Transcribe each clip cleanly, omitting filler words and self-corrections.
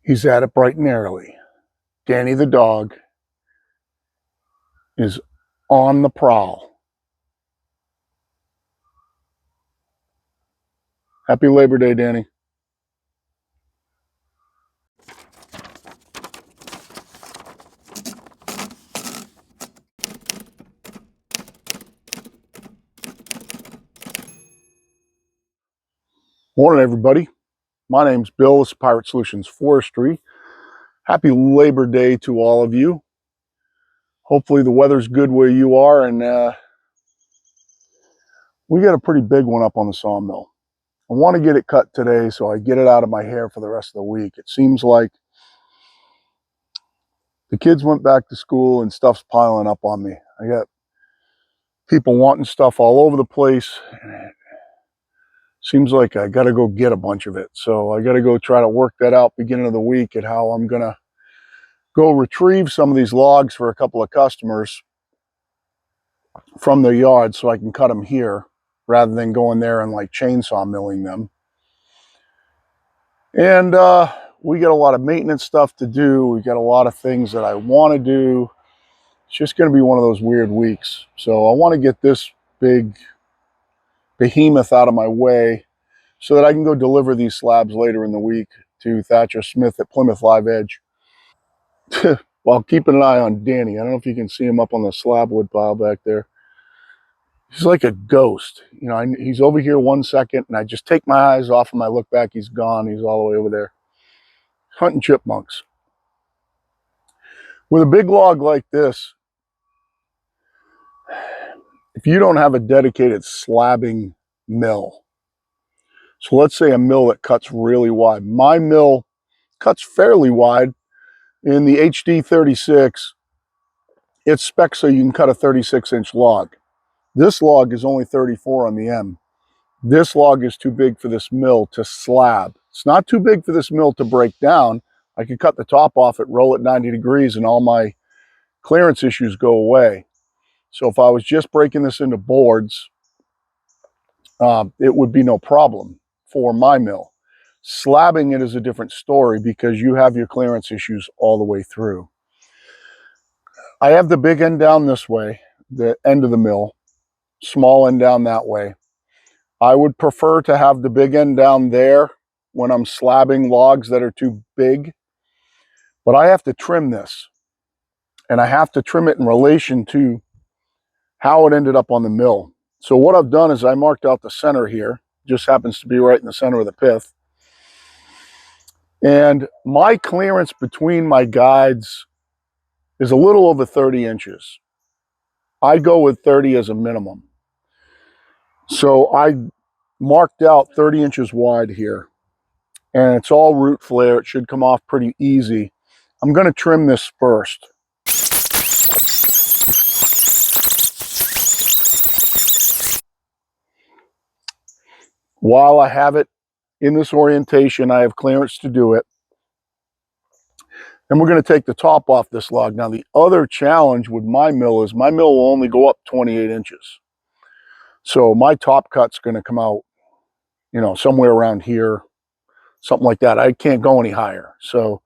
He's at it bright and early. Danny the dog is on the prowl. Happy Labor Day, Danny. Morning, everybody. My name's Bill. This is Pirate Solutions Forestry. Happy Labor Day to all of you. Hopefully the weather's good where you are, and we got a pretty big one up on the sawmill. I want to get it cut today so I get it out of my hair for the rest of the week. It seems like the kids went back to school and stuff's piling up on me. I got people wanting stuff all over the place, and it seems like I got to go get a bunch of it. So I got to go try to work that out beginning of the week at how I'm going to go retrieve some of these logs for a couple of customers from their yard so I can cut them here rather than going there and like chainsaw milling them. And we got a lot of maintenance stuff to do. We got a lot of things that I want to do. It's just going to be one of those weird weeks. So I want to get this big behemoth out of my way so that I can go deliver these slabs later in the week to Thatcher Smith at Plymouth Live Edge. While keeping an eye on Danny. I don't know if you can see him up on the slab wood pile back there. He's like a ghost. You know, he's over here 1 second, and I just take my eyes off him. I look back, he's gone. He's all the way over there. Hunting chipmunks. With a big log like this, if you don't have a dedicated slabbing mill, so let's say a mill that cuts really wide. My mill cuts fairly wide. In the HD36, it's spec so you can cut a 36-inch log. This log is only 34 on the end. This log is too big for this mill to slab. It's not too big for this mill to break down. I could cut the top off it, roll it 90 degrees, and all my clearance issues go away. So if I was just breaking this into boards, it would be no problem for my mill. Slabbing it is a different story because you have your clearance issues all the way through. I have the big end down this way, the end of the mill, small end down that way. I would prefer to have the big end down there when I'm slabbing logs that are too big, but I have to trim this, and I have to trim it in relation to how it ended up on the mill. So what I've done is I marked out the center here, just happens to be right in the center of the pith, and my clearance between my guides is a little over 30 inches. I go with 30 as a minimum. So I marked out 30 inches wide here, and it's all root flare. It should come off pretty easy. I'm going to trim this first. While I have it in this orientation, I have clearance to do it. And we're going to take the top off this log. Now, the other challenge with my mill is my mill will only go up 28 inches. So my top cut's going to come out, you know, somewhere around here, something like that. I can't go any higher. So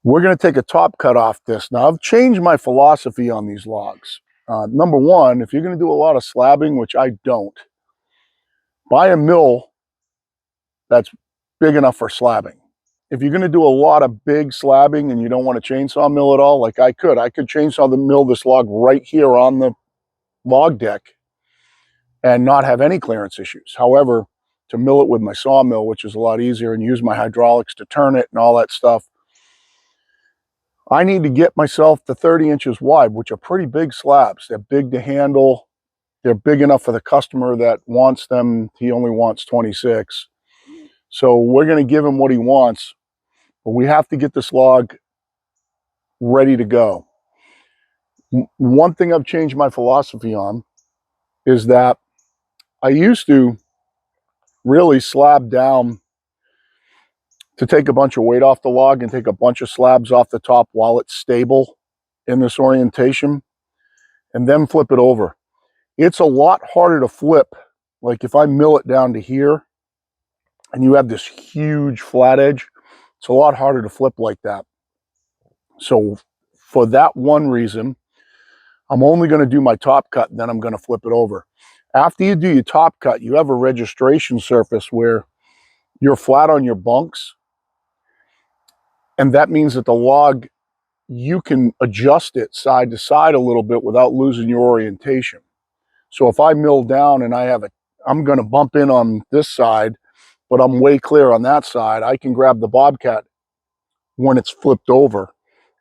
we're going to take a top cut off this. Now, I've changed my philosophy on these logs. Number one, if you're going to do a lot of slabbing, which I don't, buy a mill that's big enough for slabbing. If you're going to do a lot of big slabbing and you don't want to chainsaw mill at all, like I could chainsaw the mill this log right here on the log deck and not have any clearance issues. However, to mill it with my sawmill, which is a lot easier, and use my hydraulics to turn it and all that stuff, I need to get myself to 30 inches wide, which are pretty big slabs. They're big to handle. They're big enough for the customer that wants them. He only wants 26. So we're going to give him what he wants, but we have to get this log ready to go. One thing I've changed my philosophy on is that I used to really slab down to take a bunch of weight off the log and take a bunch of slabs off the top while it's stable in this orientation and then flip it over. It's a lot harder to flip. Like if I mill it down to here and you have this huge flat edge, It's a lot harder to flip like that. So for that one reason, I'm only going to do my top cut, and then I'm going to flip it over. After you do your top cut, you have a registration surface where you're flat on your bunks, and that means that the log, you can adjust it side to side a little bit without losing your orientation. So if I mill down and I'm going to bump in on this side, but I'm way clear on that side, I can grab the bobcat when it's flipped over,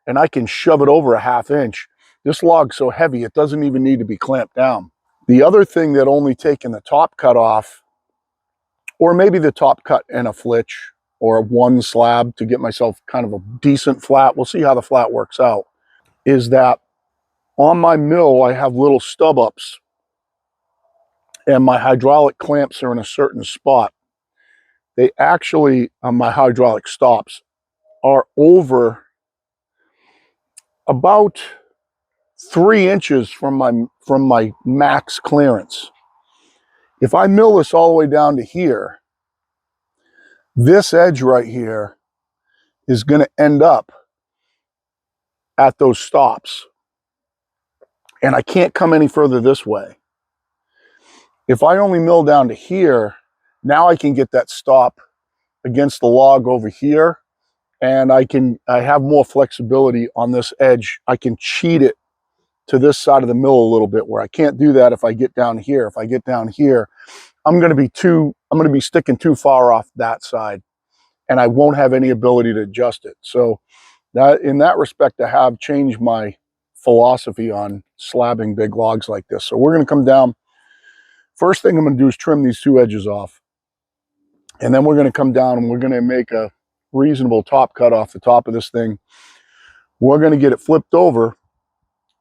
and I can shove it over a 1/2 inch. This log's so heavy, it doesn't even need to be clamped down. The other thing that only taking the top cut off, or maybe the top cut and a flitch, or one slab to get myself kind of a decent flat, we'll see how the flat works out, is that on my mill, I have little stub ups, and my hydraulic clamps are in a certain spot. They actually, on my hydraulic stops, are over about 3 inches from my max clearance. If I mill this all the way down to here, this edge right here is going to end up at those stops, and I can't come any further this way. If I only mill down to here, now I can get that stop against the log over here, and I have more flexibility on this edge. I can cheat it to this side of the mill a little bit, where I can't do that if I get down here. If I get down here, I'm going to be sticking too far off that side, and I won't have any ability to adjust it. So that, in that respect, I have changed my philosophy on slabbing big logs like this. So we're going to come down. First thing I'm going to do is trim these 2 edges off, and then we're going to come down and we're going to make a reasonable top cut off the top of this thing. We're going to get it flipped over,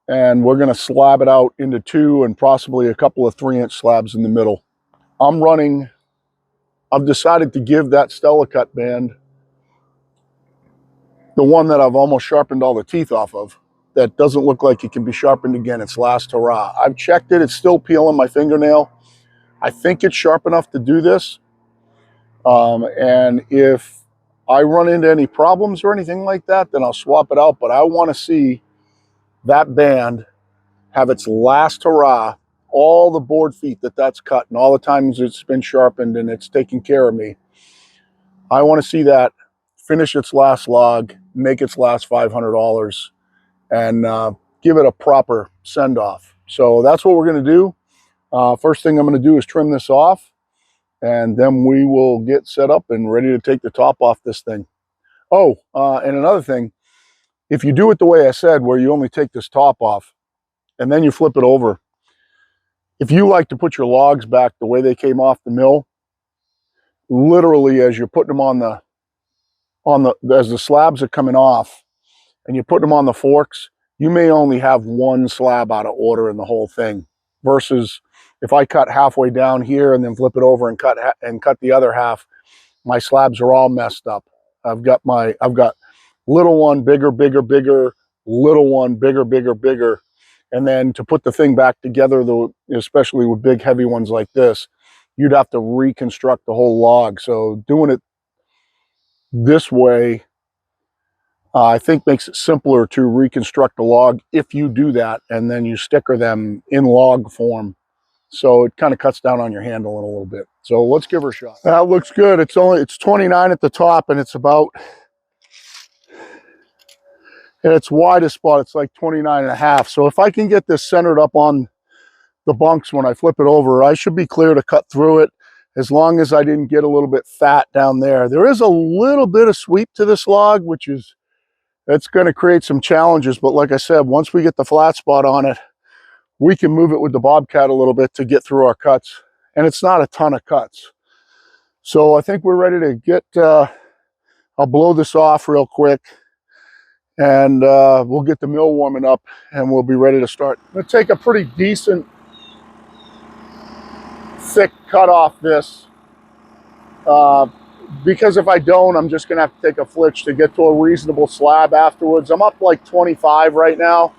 and we're going to slab it out into 2 and possibly a couple of 3-inch slabs in the middle. I've decided to give that Stella cut band, the one that I've almost sharpened all the teeth off of, that doesn't look like it can be sharpened again. It's last hurrah. I've checked it. It's still peeling my fingernail. I think it's sharp enough to do this. And if I run into any problems or anything like that, then I'll swap it out. But I want to see that band have its last hurrah, all the board feet that's cut and all the times it's been sharpened and it's taking care of me. I want to see that finish its last log, make its last $500, and give it a proper send-off. So that's what we're going to do. First thing I'm going to do is trim this off, and then we will get set up and ready to take the top off this thing. Oh, and another thing, if you do it the way I said, where you only take this top off and then you flip it over, if you like to put your logs back the way they came off the mill, literally as you're putting them as the slabs are coming off and you put them on the forks, you may only have one slab out of order in the whole thing, versus if I cut halfway down here and then flip it over and cut the other half, my slabs are all messed up. I've got little one, bigger, bigger, bigger, little one, bigger, bigger, bigger. And then to put the thing back together, though, especially with big heavy ones like this, you'd have to reconstruct the whole log. So doing it this way, I think makes it simpler to reconstruct the log if you do that, and then you sticker them in log form. So it kind of cuts down on your handling a little bit. So let's give her a shot. That looks good. It's 29 at the top, and it's about, at its widest spot, it's like 29 and a half. So if I can get this centered up on the bunks when I flip it over, I should be clear to cut through it, as long as I didn't get a little bit fat down there. There is a little bit of sweep to this log, that's going to create some challenges. But like I said, once we get the flat spot on it, we can move it with the bobcat a little bit to get through our cuts. And it's not a ton of cuts. So I think we're ready to get, I'll blow this off real quick, and we'll get the mill warming up, and we'll be ready to start. I'm going to take a pretty decent thick cut off this, because if I don't, I'm just going to have to take a flitch to get to a reasonable slab afterwards. I'm up like 25 right now,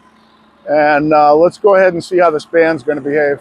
and let's go ahead and see how this band's going to behave.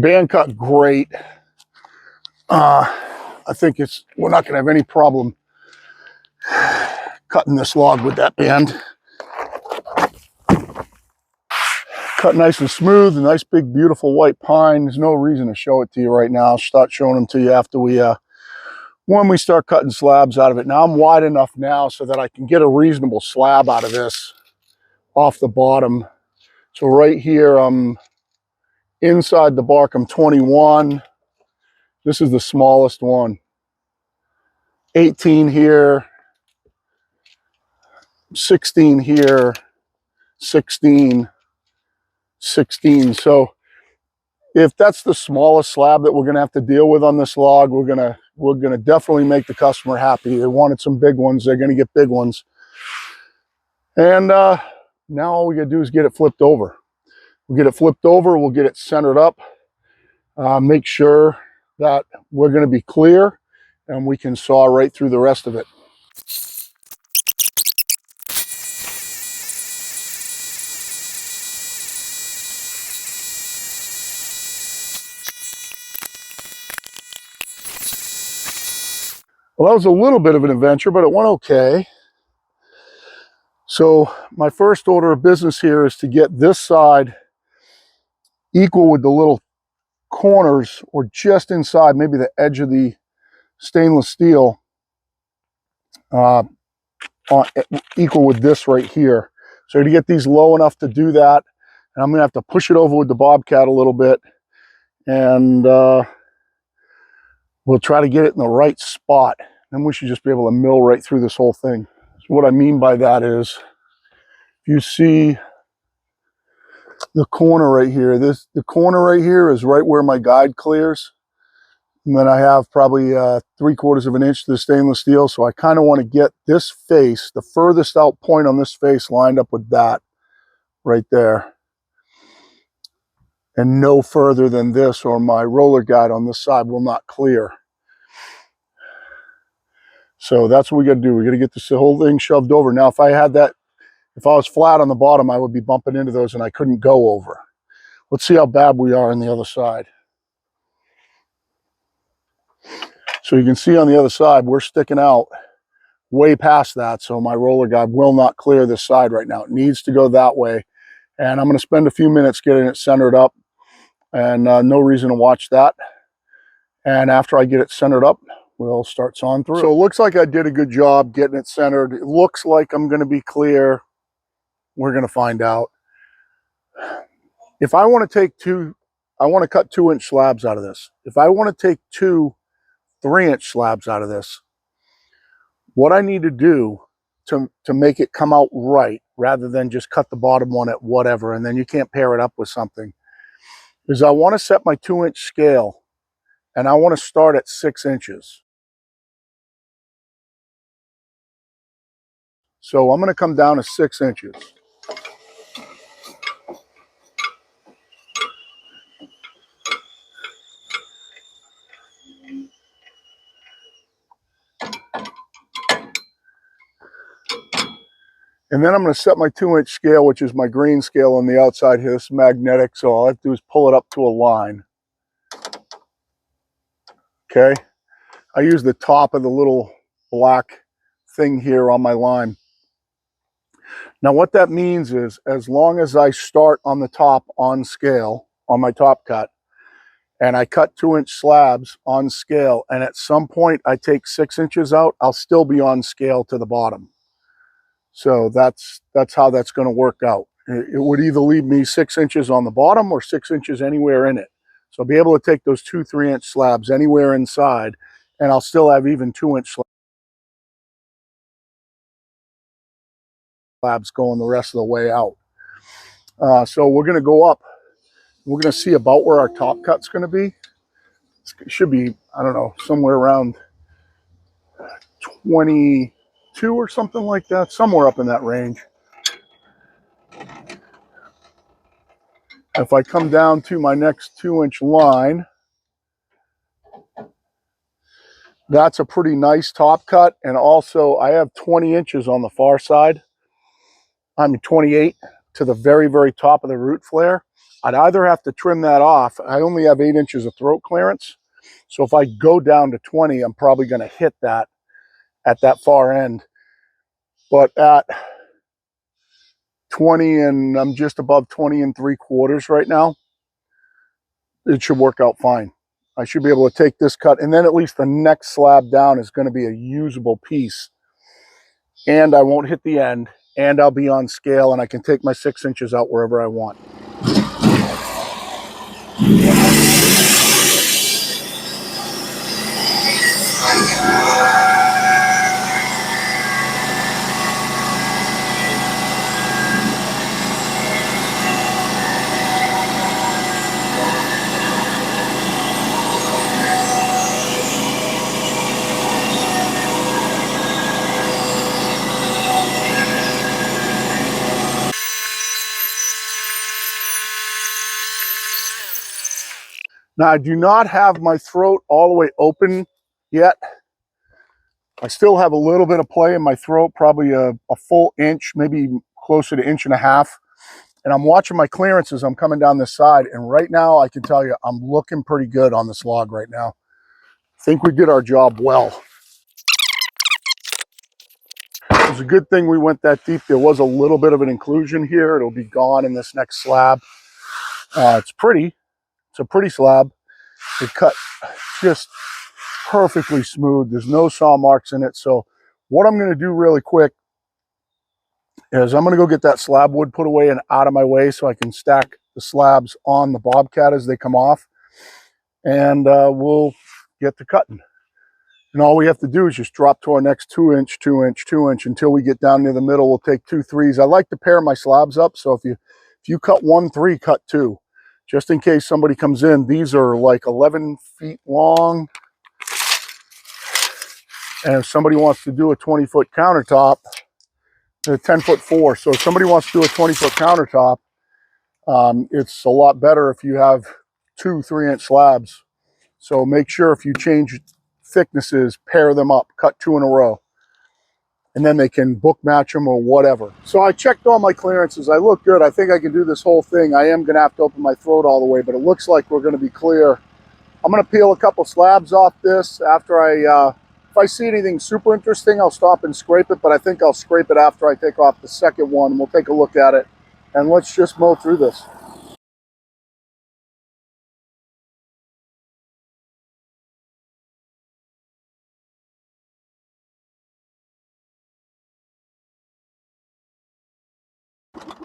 band cut great. I think we're not going to have any problem cutting this log with that band. Cut nice and smooth, a nice big beautiful white pine. There's no reason to show it to you right now. I'll start showing them to you after when we start cutting slabs out of it. Now I'm wide enough now so that I can get a reasonable slab out of this off the bottom. So right here, I'm inside the bark, I'm 21. This is the smallest one. 18 here, 16 here, 16, 16. So if that's the smallest slab that we're going to have to deal with on this log, we're gonna definitely make the customer happy. They wanted some big ones, they're going to get big ones. And now all we got to do is get it flipped over. We'll get it flipped over, we'll get it centered up, make sure that we're going to be clear, and we can saw right through the rest of it. Well, that was a little bit of an adventure, but it went okay. So my first order of business here is to get this side equal with the little corners, or just inside, maybe the edge of the stainless steel, equal with this right here. So to get these low enough to do that, and I'm going to have to push it over with the Bobcat a little bit, and we'll try to get it in the right spot. Then we should just be able to mill right through this whole thing. So what I mean by that is, if you see the corner right here, the corner right here is right where my guide clears. And then I have probably 3/4 of an inch to the stainless steel. So I kind of want to get this face, the furthest out point on this face, lined up with that right there. And no further than this, or my roller guide on this side will not clear. So that's what we got to do. We got to get this whole thing shoved over. Now, if I was flat on the bottom, I would be bumping into those and I couldn't go over. Let's see how bad we are on the other side. So you can see on the other side, we're sticking out way past that. So my roller guide will not clear this side right now. It needs to go that way. And I'm going to spend a few minutes getting it centered up, and no reason to watch that. And after I get it centered up, we'll start sawing through. So it looks like I did a good job getting it centered. It looks like I'm going to be clear. We're going to find out. If I want to take I want to cut 2-inch slabs out of this. If I want to take 2 3-inch slabs out of this, what I need to do to make it come out right, rather than just cut the bottom one at whatever, and then you can't pair it up with something, is I want to set my 2-inch scale, and I want to start at 6 inches. So I'm going to come down to 6 inches. And then I'm going to set my 2-inch scale, which is my green scale on the outside here. It's magnetic, so all I have to do is pull it up to a line. Okay? I use the top of the little black thing here on my line. Now what that means is, as long as I start on the top on scale, on my top cut, and I cut 2-inch slabs on scale, and at some point I take 6 inches out, I'll still be on scale to the bottom. So that's how that's going to work out. It would either leave me 6 inches on the bottom or 6 inches anywhere in it. So I'll be able to take those 2 3-inch slabs anywhere inside, and I'll still have even 2-inch slabs going the rest of the way out. So we're going to go up. We're going to see about where our top cut's going to be. It should be, I don't know, somewhere around 22 or something like that, somewhere up in that range. If I come down to my next 2-inch line, that's a pretty nice top cut. And also I have 20 inches on the far side. I'm 28 to the very, very top of the root flare. I'd either have to trim that off. I only have 8 inches of throat clearance. So if I go down to 20, I'm probably going to hit that at that far end. But at 20, and I'm just above 20 3/4 right now, it should work out fine. I should be able to take this cut, and then at least the next slab down is going to be a usable piece. And I won't hit the end, and I'll be on scale, and I can take my 6 inches out wherever I want. Now, I do not have my throat all the way open yet. I still have a little bit of play in my throat, probably a full inch, maybe closer to 1.5 inches. And I'm watching my clearances. I'm coming down this side. And right now, I can tell you, I'm looking pretty good on this log right now. I think we did our job well. It was a good thing we went that deep. There was a little bit of an inclusion here. It'll be gone in this next slab. It's pretty. It's a pretty slab. It cut just perfectly smooth. There's no saw marks in it. So what I'm going to do really quick is I'm going to go get that slab wood put away and out of my way so I can stack the slabs on the bobcat as they come off. And we'll get to cutting. And all we have to do is just drop to our next 2 inch, 2 inch, 2 inch until we get down near the middle. We'll take 2 3s. I like to pair my slabs up. So if you cut 1 3, cut 2. Just in case somebody comes in. These are like 11 feet long. And if somebody wants to do a 20-foot countertop, they're 10'4". So if somebody wants to do a 20-foot countertop, it's a lot better if you have 2 3-inch slabs. So make sure if you change thicknesses, pair them up, cut 2 in a row. And then they can book match them or whatever. So I checked all my clearances. I look good. I think I can do this whole thing. I am going to have to open my throat all the way, but it looks like we're going to be clear. I'm going to peel a couple slabs off this after if I see anything super interesting, I'll stop and scrape it, but I think I'll scrape it after I take off the second one. We'll take a look at it, and let's just mow through this.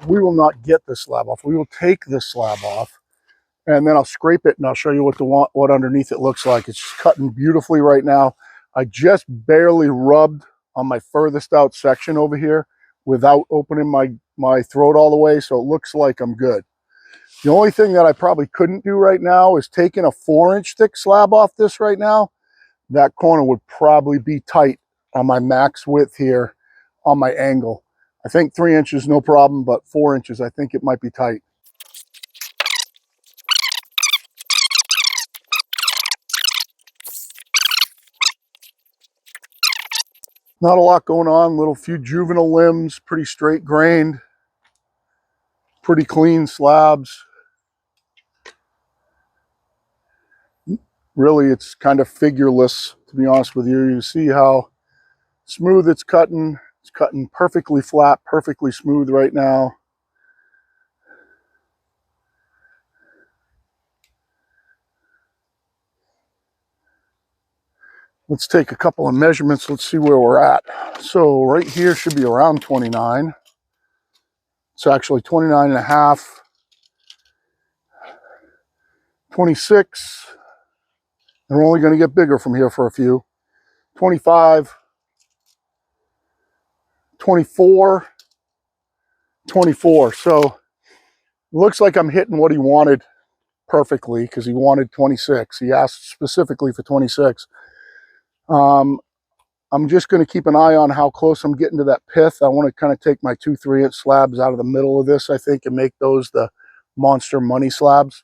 We will not get this slab off. We will take this slab off, and then I'll scrape it, and I'll show you what underneath it looks like. It's just cutting beautifully right now. I just barely rubbed on my furthest out section over here without opening my throat all the way, so it looks like I'm good. The only thing that I probably couldn't do right now is taking a 4-inch thick slab off this right now. That corner would probably be tight on my max width here on my angle. I think 3 inches, no problem, but 4 inches, I think it might be tight. Not a lot going on, little few juvenile limbs, pretty straight grained, pretty clean slabs. Really, it's kind of figureless, to be honest with you. You see how smooth it's cutting. It's cutting perfectly flat, perfectly smooth right now. Let's take a couple of measurements. Let's see where we're at. So right here should be around 29. It's actually 29 and a half, 26. And we're only going to get bigger from here for a few. 25, 24, 24. So it looks like I'm hitting what he wanted perfectly because he wanted 26. He asked specifically for 26. I'm just going to keep an eye on how close I'm getting to that pith. I want to kind of take my 2 3-inch slabs out of the middle of this, I think, and make those the monster money slabs.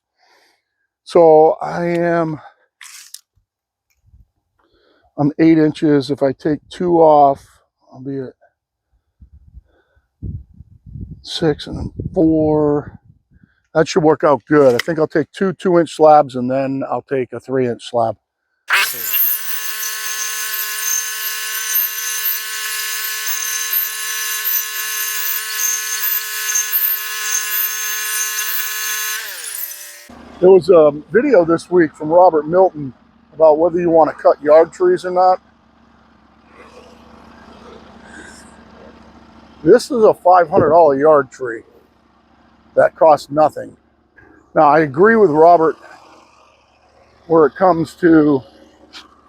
So I'm 8 inches. If I take 2 off, I'll be at 6 and then 4. That should work out good. I think I'll take two 2-inch slabs and then I'll take a 3-inch slab. There was a video this week from Robert Milton about whether you want to cut yard trees or not. This is a $500 yard tree that costs nothing. Now, I agree with Robert where it comes to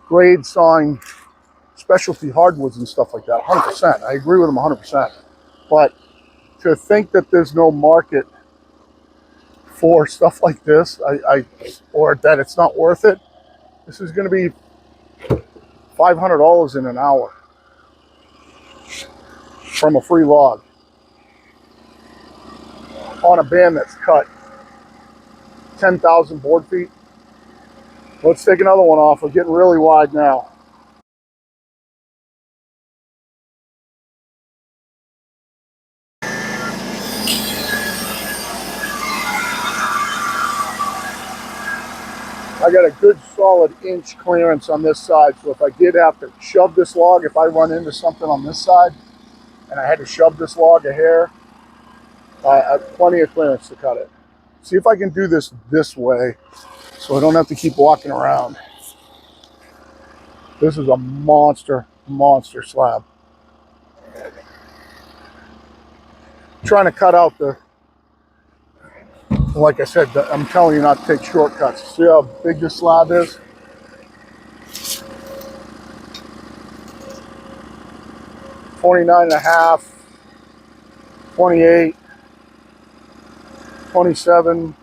grade sawing specialty hardwoods and stuff like that, 100%. I agree with him 100%. But to think that there's no market for stuff like this, or that it's not worth it, this is going to be $500 in an hour from a free log on a band that's cut 10,000 board feet. Let's take another one off. We're getting really wide now. I got a good solid inch clearance on this side, so if I did have to shove this log, if I run into something on this side and I had to shove this log a hair, I have plenty of clearance to cut it. See if I can do this way so I don't have to keep walking around. This is a monster slab. Trying to cut out like I said, I'm telling you not to take shortcuts. See how big this slab is? $29.5, $28, $27.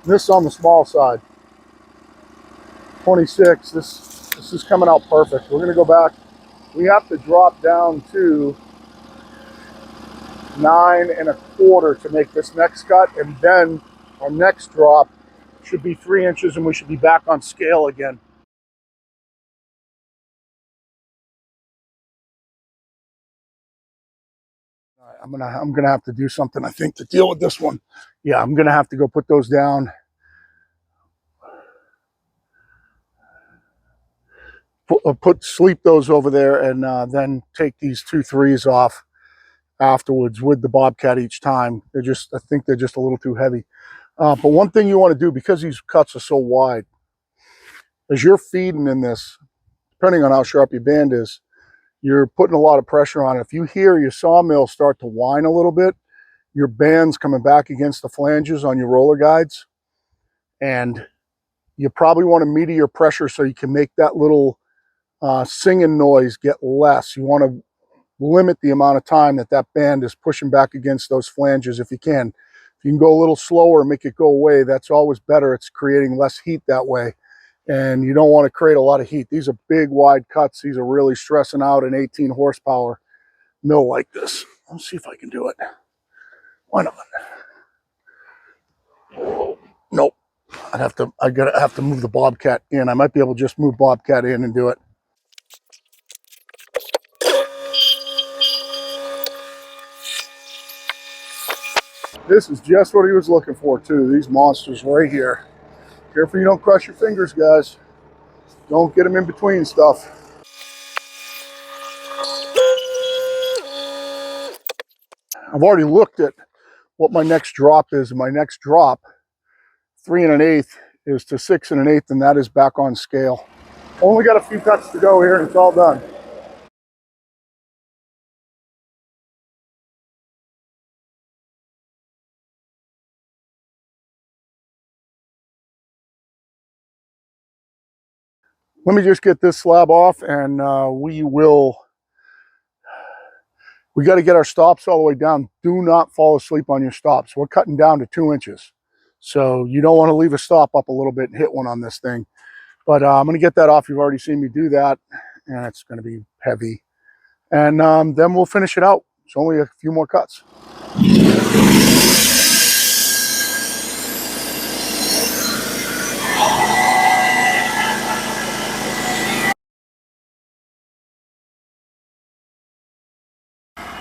This is on the small side. $26. This is coming out perfect. We're gonna go back. We have to drop down to 9 1/4 to make this next cut, and then our next drop should be 3 inches, and we should be back on scale again. All right, I'm gonna have to do something, I think, to deal with this one. Yeah, I'm gonna have to go put those down. Sleep those over there, and then take these 2 3s off afterwards with the Bobcat each time. I think they're just a little too heavy. But one thing you want to do, because these cuts are so wide, as you're feeding in this, depending on how sharp your band is, you're putting a lot of pressure on it. If you hear your sawmill start to whine a little bit, your band's coming back against the flanges on your roller guides, and you probably want to meter your pressure so you can make that little singing noise get less. You want to limit the amount of time that band is pushing back against those flanges if you can. If you can go a little slower and make it go away, that's always better. It's creating less heat that way, and you don't want to create a lot of heat. These are big, wide cuts. These are really stressing out an 18 horsepower mill like this. Let's see if I can do it. Why not? Nope. I gotta have to move the Bobcat in. I might be able to just move Bobcat in and do it. This is just what he was looking for too. These monsters right here. Careful you don't crush your fingers, guys. Don't get them in between stuff. I've already looked at what my next drop is. My next drop, 3 1/8, is to 6 1/8, and that is back on scale. Only got a few cuts to go here and it's all done. Let me just get this slab off, and we got to get our stops all the way down. Do not fall asleep on your stops. We're cutting down to 2 inches. So you don't want to leave a stop up a little bit and hit one on this thing. But I'm going to get that off. You've already seen me do that, and it's going to be heavy. And then we'll finish it out. It's only a few more cuts.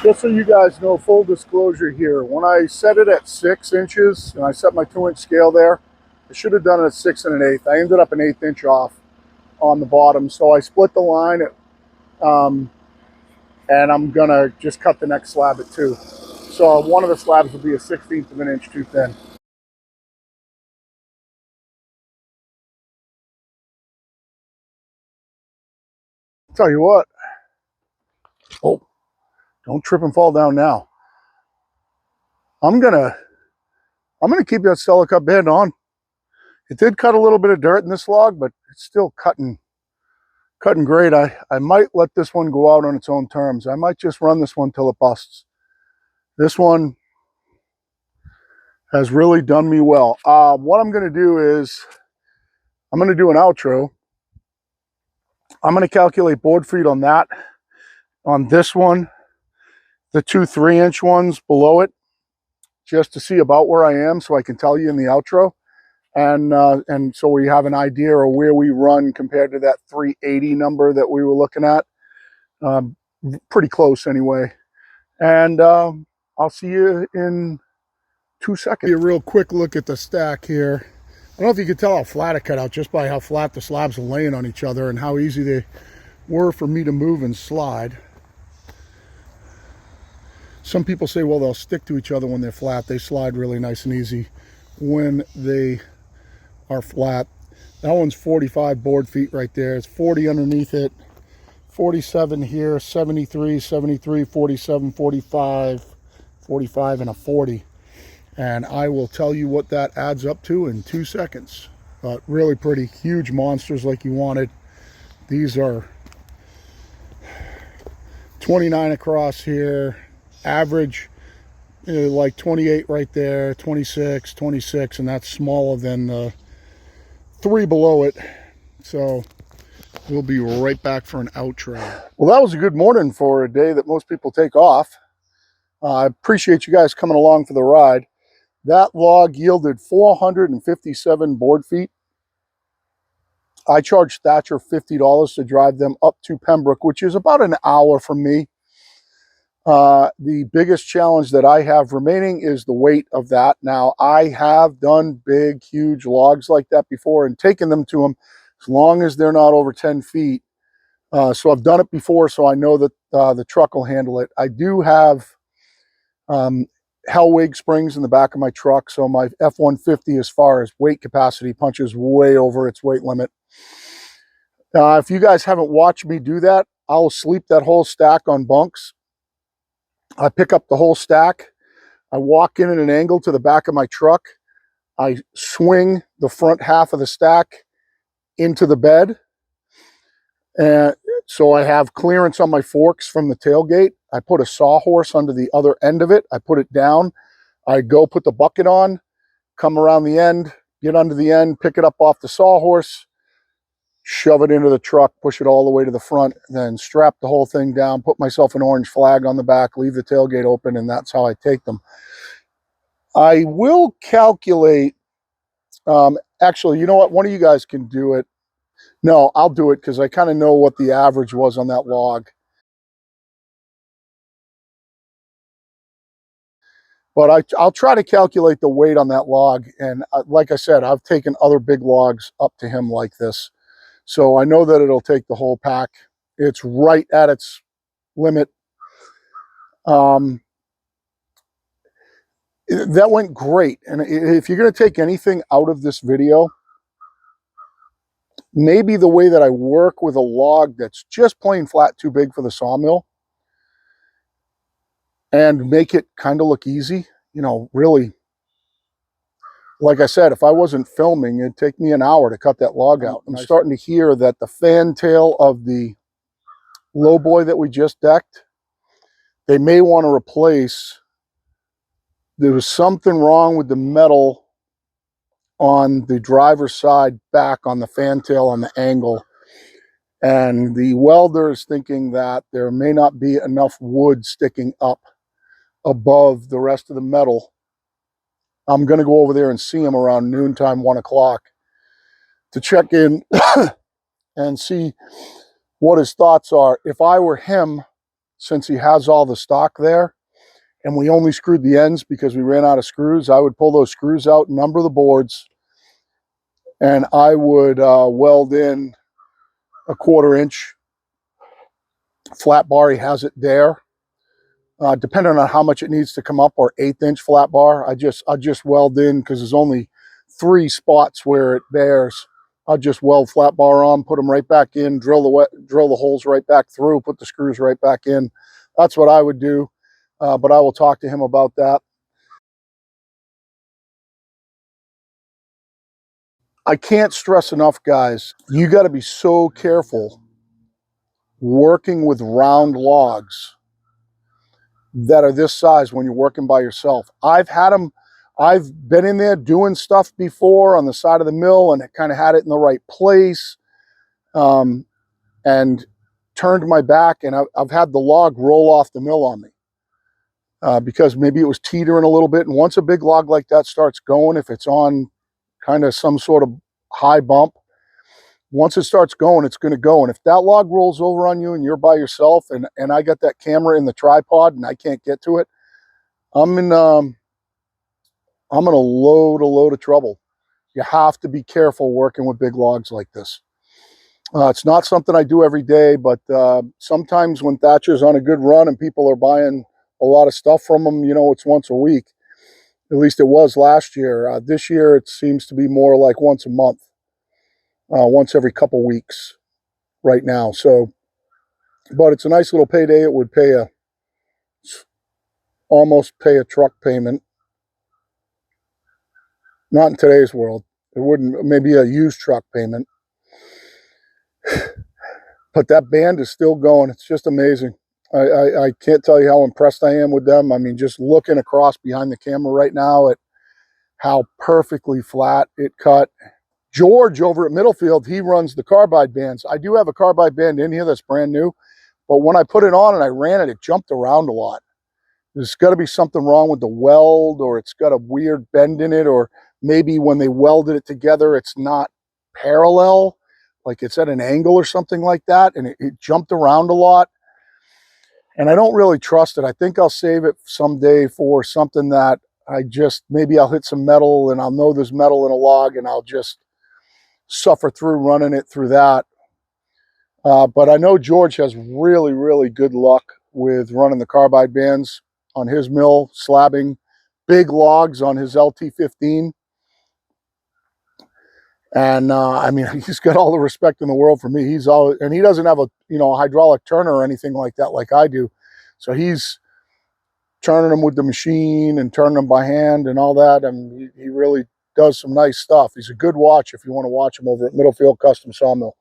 Just so you guys know, full disclosure here, when I set it at 6 inches and I set my 2-inch scale there, I should have done it at 6 1/8. I ended up an 1/8 inch off on the bottom, so I split the line at, and I'm gonna just cut the next slab at 2. So one of the slabs will be a 1/16 of an inch too thin. Tell you what, oh, don't trip and fall down now. I'm gonna keep that Stella Cup bed on. It did cut a little bit of dirt in this log, but it's still cutting great. I might let this one go out on its own terms. I might just run this one till it busts. This one has really done me well. What I'm going to do is I'm going to do an outro. I'm going to calculate board feet on that, on this one, the 2 3-inch ones below it, just to see about where I am so I can tell you in the outro. And so we have an idea of where we run compared to that 380 number that we were looking at. Pretty close anyway. And I'll see you in 2 seconds. A real quick look at the stack here. I don't know if you can tell how flat it cut out just by how flat the slabs are laying on each other and how easy they were for me to move and slide. Some people say, well, they'll stick to each other when they're flat. They slide really nice and easy when they are flat. That one's 45 board feet right there. It's 40 underneath it, 47 here, 73, 73, 47, 45, 45, and a 40. And I will tell you what that adds up to in 2 seconds. But really pretty, huge monsters like you wanted. These are 29 across here, average like 28 right there, 26, 26, and that's smaller than the 3 below it. So we'll be right back for an outro. Well, that was a good morning for a day that most people take off. I appreciate you guys coming along for the ride. That log yielded 457 board feet. I charged Thatcher $50 to drive them up to Pembroke, which is about an hour from me. The biggest challenge that I have remaining is the weight of that. Now, I have done big, huge logs like that before and taken them to them as long as they're not over 10 feet. So I've done it before, so I know that the truck will handle it. I do have Hellwig springs in the back of my truck, so my F-150 as far as weight capacity punches way over its weight limit. If you guys haven't watched me do that, I'll sleep that whole stack on bunks. I pick up the whole stack, I walk in at an angle to the back of my truck, I swing the front half of the stack into the bed, and so I have clearance on my forks from the tailgate. I put a sawhorse under the other end of it, I put it down, I go put the bucket on, come around the end, get under the end, pick it up off the sawhorse, shove it into the truck, push it all the way to the front, then strap the whole thing down, put myself an orange flag on the back, leave the tailgate open, and that's how I take them. I will calculate, actually, you know what? One of you guys can do it. No, I'll do it because I kind of know what the average was on that log. But I'll try to calculate the weight on that log. And like I said, I've taken other big logs up to him like this. So I know that it'll take the whole pack. It's right at its limit. That went great. And if you're going to take anything out of this video, maybe the way that I work with a log that's just plain flat too big for the sawmill and make it kind of look easy. You know, really, like I said, if I wasn't filming, it'd take me an hour to cut that log out. I'm starting to hear that the fantail of the low boy that we just decked, they may want to replace. There was something wrong with the metal on the driver's side back on the fantail on the angle. And the welder is thinking that there may not be enough wood sticking up above the rest of the metal. I'm going to go over there and see him around noontime, 1 o'clock, to check in and see what his thoughts are. If I were him, since he has all the stock there, and we only screwed the ends because we ran out of screws, I would pull those screws out, number the boards, and I would weld in a 1/4 inch flat bar. He has it there. Depending on how much it needs to come up, or 1/8 inch flat bar, I just weld in, because there's only 3 spots where it bears. I'll just weld flat bar on, put them right back in, drill the holes right back through, put the screws right back in. That's what I would do, but I will talk to him about that. I can't stress enough, guys, you got to be so careful working with round logs that are this size when you're working by yourself. I've been in there doing stuff before on the side of the mill, and kind of had it in the right place, and turned my back, and I've had the log roll off the mill on me, because maybe it was teetering a little bit. And once a big log like that starts going, if it's on kind of some sort of high bump, once it starts going, it's going to go. And if that log rolls over on you and you're by yourself, and I got that camera in the tripod and I can't get to it, I'm in a load of trouble. You have to be careful working with big logs like this. It's not something I do every day, but sometimes when Thatcher's on a good run and people are buying a lot of stuff from them, you know, it's once a week. At least it was last year. This year it seems to be more like once a month, once every couple weeks right now. So, but it's a nice little payday. It would almost pay a truck payment. Not in today's world. It wouldn't, maybe a used truck payment. But that band is still going. It's just amazing. I can't tell you how impressed I am with them. I mean, just looking across behind the camera right now at how perfectly flat it cut. George over at Middlefield, he runs the carbide bands. I do have a carbide band in here that's brand new, but when I put it on and I ran it, it jumped around a lot. There's got to be something wrong with the weld, or it's got a weird bend in it, or maybe when they welded it together, it's not parallel, like it's at an angle or something like that, and it jumped around a lot. And I don't really trust it. I think I'll save it someday for something that maybe I'll hit some metal and I'll know there's metal in a log, and I'll just suffer through running it through that. But I know George has really, really good luck with running the carbide bands on his mill, slabbing big logs on his LT15. And I mean, he's got all the respect in the world for me. And he doesn't have a hydraulic turner or anything like that like I do. So he's turning them with the machine and turning them by hand and all that. And he really does some nice stuff. He's a good watch if you want to watch him over at Middlefield Custom Sawmill.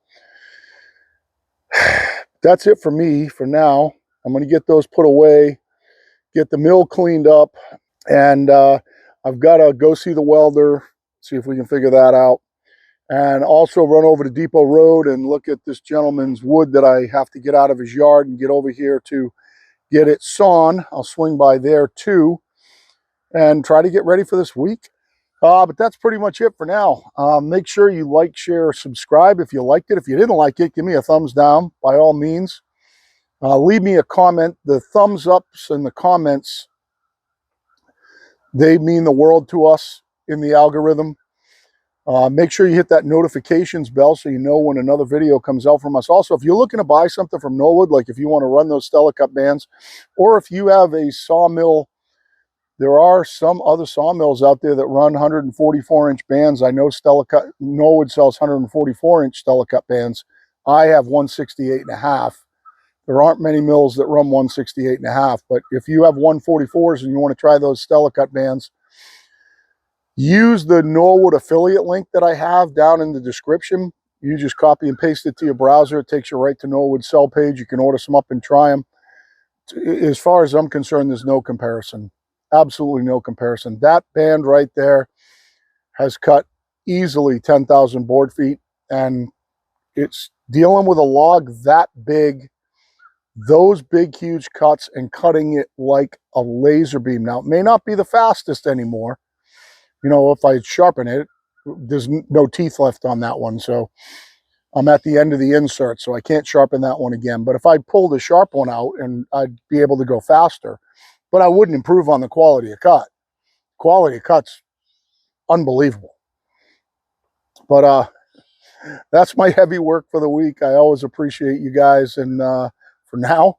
That's it for me for now. I'm going to get those put away, get the mill cleaned up, and I've got to go see the welder, see if we can figure that out. And also run over to Depot Road and look at this gentleman's wood that I have to get out of his yard and get over here to get it sawn. I'll swing by there too and try to get ready for this week. But that's pretty much it for now. Make sure you like, share, subscribe if you liked it. If you didn't like it, give me a thumbs down by all means. Leave me a comment. The thumbs ups and the comments, they mean the world to us in the algorithm. Make sure you hit that notifications bell so you know when another video comes out from us. Also, if you're looking to buy something from Norwood, like if you want to run those Stella Cut bands, or if you have a sawmill, there are some other sawmills out there that run 144-inch bands. I know Norwood sells 144-inch Stella Cut bands. I have 168.5. There aren't many mills that run 168.5, but if you have 144s and you want to try those Stella Cut bands, use the Norwood affiliate link that I have down in the description. You just copy and paste it to your browser. It takes you right to Norwood's sell page. You can order some up and try them. As far as I'm concerned, there's no comparison. Absolutely no comparison. That band right there has cut easily 10,000 board feet, and it's dealing with a log that big, those big, huge cuts, and cutting it like a laser beam. Now, it may not be the fastest anymore. You know, if I sharpen it, there's no teeth left on that one. So I'm at the end of the insert, so I can't sharpen that one again. But if I pulled a sharp one out, and I'd be able to go faster, but I wouldn't improve on the quality of cut. Quality of cut's unbelievable. But that's my heavy work for the week. I always appreciate you guys, and for now,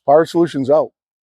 Pirate Solutions out.